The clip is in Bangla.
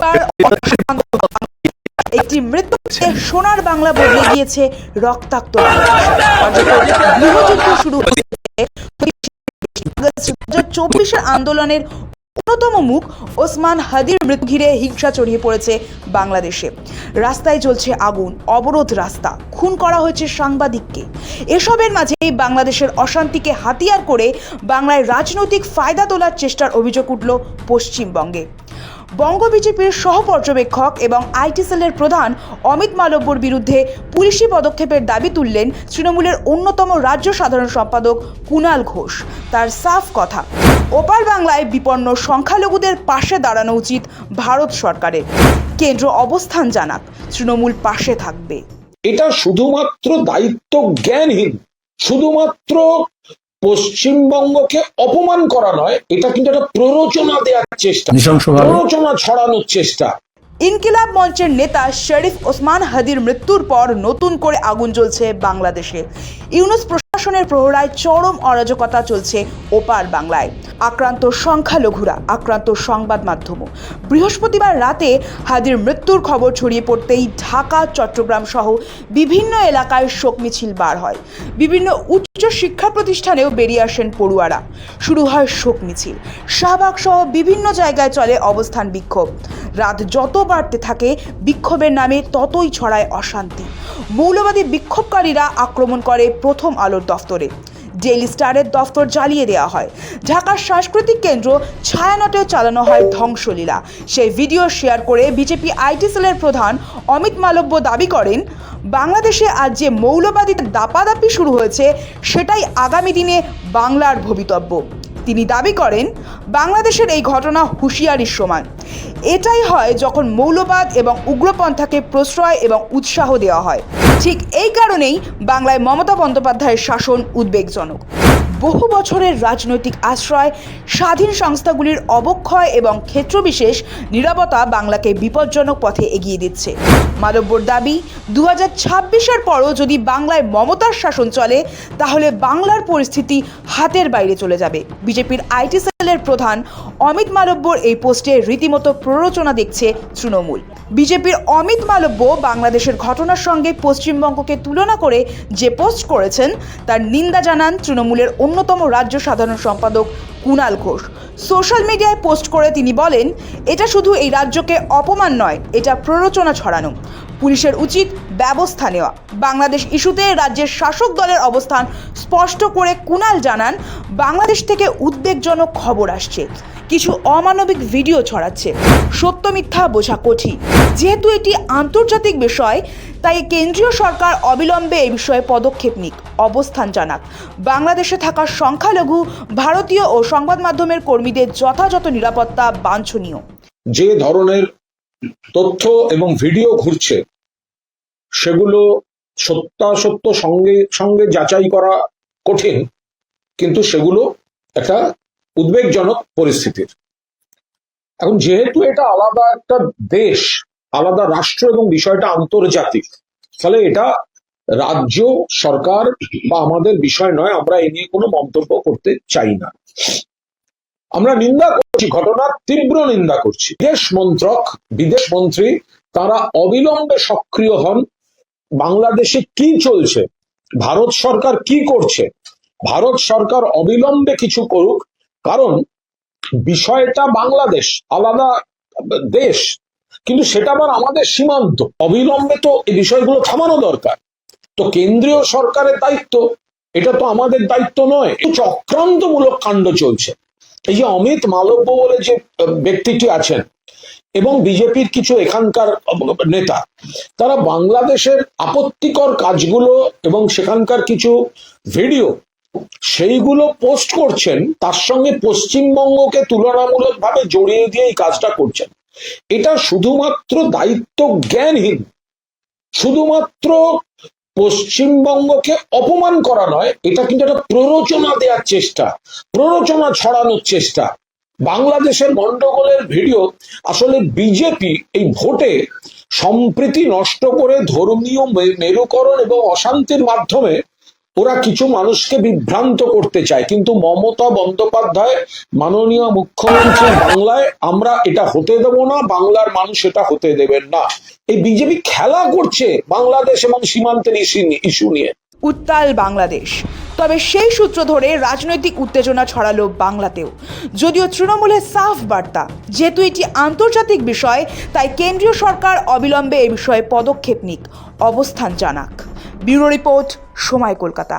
এবার একটি মৃত্যুতে সোনার বাংলা বদলে গিয়েছে রক্তাক্ত গৃহযুদ্ধ শুরু হয়েছে 2024 আন্দোলনের অন্যতম মুখ ওসমান হাদির মৃত্যু ঘিরে হিংসা ছড়িয়ে পড়েছে বাংলাদেশে। রাস্তায় জ্বলছে আগুন, অবরোধ রাস্তা, খুন করা হয়েছে সাংবাদিককে। এসবের মাঝেই বাংলাদেশের অশান্তিকে হাতিয়ার করে বাংলায় রাজনৈতিক ফায়দা তোলার চেষ্টার অভিযোগ উঠল পশ্চিমবঙ্গে। বঙ্গ বিজেপির সহ পর্যবেক্ষক এবং আইটি সেলের প্রধান অমিত মালব্যর বিরুদ্ধে পুলিশি পদক্ষেপের দাবি তুললেন তৃণমূলের অন্যতম রাজ্য সাধারণ সম্পাদক কুণাল ঘোষ। তার সাফ কথা, ওপার বাংলায় বিপন্ন সংখ্যালঘুদের পাশে দাঁড়ানো উচিত ভারত সরকারের। কেন্দ্র অবস্থান জানাক, তৃণমূল পাশে থাকবে। এটা শুধুমাত্র দায়িত্ব জ্ঞানহীন, শুধুমাত্র পশ্চিমবঙ্গকে অপমান করা নয়, এটা কিন্তু একটা প্ররোচনা দেওয়ার চেষ্টা, প্ররোচনা ছড়ানোর চেষ্টা। ইনকিলাব মঞ্চের নেতা শরীফ ওসমান হাদির মৃত্যুর পর নতুন করে আগুন জ্বলছে বাংলাদেশে। ইউনূস প্রশাসনের প্রহরায় চরম অরাজকতা চলছে ওপার বাংলায়। আক্রান্ত সংখ্যালঘুরা, আক্রান্ত সংবাদ মাধ্যমও। বৃহস্পতিবার রাতে হাদির মৃত্যুর খবর ছড়িয়ে পড়তেই ঢাকা, চট্টগ্রাম সহ বিভিন্ন এলাকায় শোক মিছিল বার হয়। বিভিন্ন উচ্চ শিক্ষা প্রতিষ্ঠানেও বেরিয়ে আসেন পড়ুয়ারা। শুরু হয় শোক মিছিল। শাহবাগ সহ বিভিন্ন জায়গায় চলে অবস্থান বিক্ষোভ। রাত যত বাড়তে থাকে, বিক্ষোভের নামে ততই ছড়ায় অশান্তি। মৌলবাদী বিক্ষোভকারীরা আক্রমণ করে প্রথম আলোর দফতরে। ডেইলি স্টারের দফতর জ্বালিয়ে দেওয়া হয়। ঢাকার সাংস্কৃতিক কেন্দ্র ছায়ানটেও চালানো হয় ধ্বংসলীলা। সেই ভিডিও শেয়ার করে বিজেপি আইটি সেলের প্রধান অমিত মালব্য দাবি করেন, বাংলাদেশে আজ যে মৌলবাদী দাপাদাপি শুরু হয়েছে, সেটাই আগামী দিনে বাংলার ভবিতব্য। তিনি দাবি করেন, বাংলাদেশের এই ঘটনা হুঁশিয়ারির সমান। এটাই হয় যখন মৌলবাদ এবং উগ্রপন্থাকে প্রশ্রয় এবং উৎসাহ দেওয়া হয়। ঠিক এই কারণেই বাংলায় মমতা বন্দ্যোপাধ্যায়ের শাসন উদ্বেগজনক। বহু বছরের রাজনৈতিক আশ্রয়, স্বাধীন সংস্থাগুলির অবক্ষয় এবং ক্ষেত্রবিশেষ নীরবতা বাংলাকে বিপজ্জনক পথে এগিয়ে দিচ্ছে। মালব্যর দাবি, 2026-এর পরও যদি বাংলায় মমতার শাসন চলে, তাহলে বাংলার পরিস্থিতি হাতের বাইরে চলে যাবে। বিজেপির আইটি সেলের প্রধান অমিত মালব্যর এই পোস্টে রীতিমতো প্ররোচনা দেখছে তৃণমূল। বিজেপির অমিত মালব্য বাংলাদেশের ঘটনার সঙ্গে পশ্চিমবঙ্গকে তুলনা করে যে পোস্ট করেছেন, তার নিন্দা জানান তৃণমূলের অন্যতম রাজ্য সাধারণ সম্পাদক কুণাল ঘোষ। সোশ্যাল মিডিয়ায় পোস্ট করে তিনি বলেন, এটা শুধু এই রাজ্যকে অপমান নয়, এটা প্ররোচনা ছড়ানো। পুলিশের উচিত ব্যবস্থা নেওয়া। বাংলাদেশ ইস্যুতে রাজ্যের শাসক দলের অবস্থান স্পষ্ট করে কুণাল জানান, বাংলাদেশ থেকে উদ্বেগজনক খবর আসছে, কিছু অমানবিক ভিডিও ছড়াচ্ছে, সত্য মিথ্যা বোঝা কঠিন। যেহেতু এটি আন্তর্জাতিক বিষয়, তাই কেন্দ্রীয় সরকার অবিলম্বে এই বিষয়ে পদক্ষেপ নিক, অবস্থান জানাক। বাংলাদেশে থাকা সংখ্যালঘু ভারতীয় ও সংবাদ মাধ্যমের কর্মীদের যথাযথ নিরাপত্তা বাঞ্ছনীয়। যে ধরনের তথ্য এবং ভিডিও ঘুরছে, সেগুলো সত্যাসত্য সঙ্গে যাচাই করা কঠিন, কিন্তু সেগুলো একটা উদ্বেগজনক পরিস্থিতির। এখন যেহেতু এটা আলাদা একটা দেশ, আলাদা রাষ্ট্র এবং বিষয়টা আন্তর্জাতিক, তাহলে এটা রাজ্য সরকার বা আমাদের বিষয় নয়, আমরা এ নিয়ে কোনো মন্তব্য করতে চাই না। আমরা নিন্দা করছি, ঘটনার তীব্র নিন্দা করছি। বিদেশ মন্ত্রী তারা অবিলম্বে সক্রিয় হন। বাংলাদেশে কি চলছে, ভারত সরকার কি করছে, ভারত সরকার অবিলম্বে কিছু করুক। কারণ বিষয়টা বাংলাদেশ আলাদা দেশ, কিন্তু সেটা আবার আমাদের সীমান্ত। অবিলম্বে তো এই বিষয়গুলো থামানো দরকার। তো কেন্দ্রীয় সরকারের দায়িত্ব, এটা তো আমাদের দায়িত্ব নয়। চক্রান্তমূলক কাণ্ড চলছে। এই যে অমিত মালব্য বলে যে ব্যক্তিটি আছেন এবং বিজেপির কিছু এখানকার নেতা, তারা বাংলাদেশের আপত্তিকর কাজগুলো এবং সেখানকার কিছু ভিডিও সেইগুলো পোস্ট করছেন, তার সঙ্গে পশ্চিমবঙ্গকে তুলনামূলকভাবে জড়িয়ে দিয়ে এই কাজটা করছেন। এটা শুধুমাত্র দায়িত্ব জ্ঞানহীন, শুধুমাত্র পশ্চিমবঙ্গকে অপমান করা নয়, এটা কিন্তু একটা প্ররোচনা দেওয়ার চেষ্টা, প্ররোচনা ছড়ানোর চেষ্টা। বাংলাদেশের গন্ডগোলের ভিডিও আসলে বিজেপি এই ভোটে সম্প্রীতি নষ্ট করে ধর্মীয় মেরুকরণ এবং অশান্তির মাধ্যমে ওরা কিছু মানুষকে বিভ্রান্ত করতে চায়, কিন্তু মমতা বন্দ্যোপাধ্যায় মাননীয় মুখ্যমন্ত্রী বাংলায় আমরা এটা হতে দেব না, বাংলার মানুষ এটা হতে দেবেন না। এই বিজেপি খেলা করছে বাংলাদেশ এবং সীমান্তের ইস্যু নিয়ে। উত্তাল বাংলাদেশ, তবে সেই সূত্র ধরে রাজনৈতিক উত্তেজনা ছড়ালো বাংলাতেও। যদিও তৃণমূলের সাফ বার্তা, যেহেতু এটি আন্তর্জাতিক বিষয় তাই কেন্দ্রীয় সরকার অবিলম্বে এ বিষয়ে পদক্ষেপ নিক, অবস্থান জানাক। ব্যুরো রিপোর্ট, সময় কলকাতা।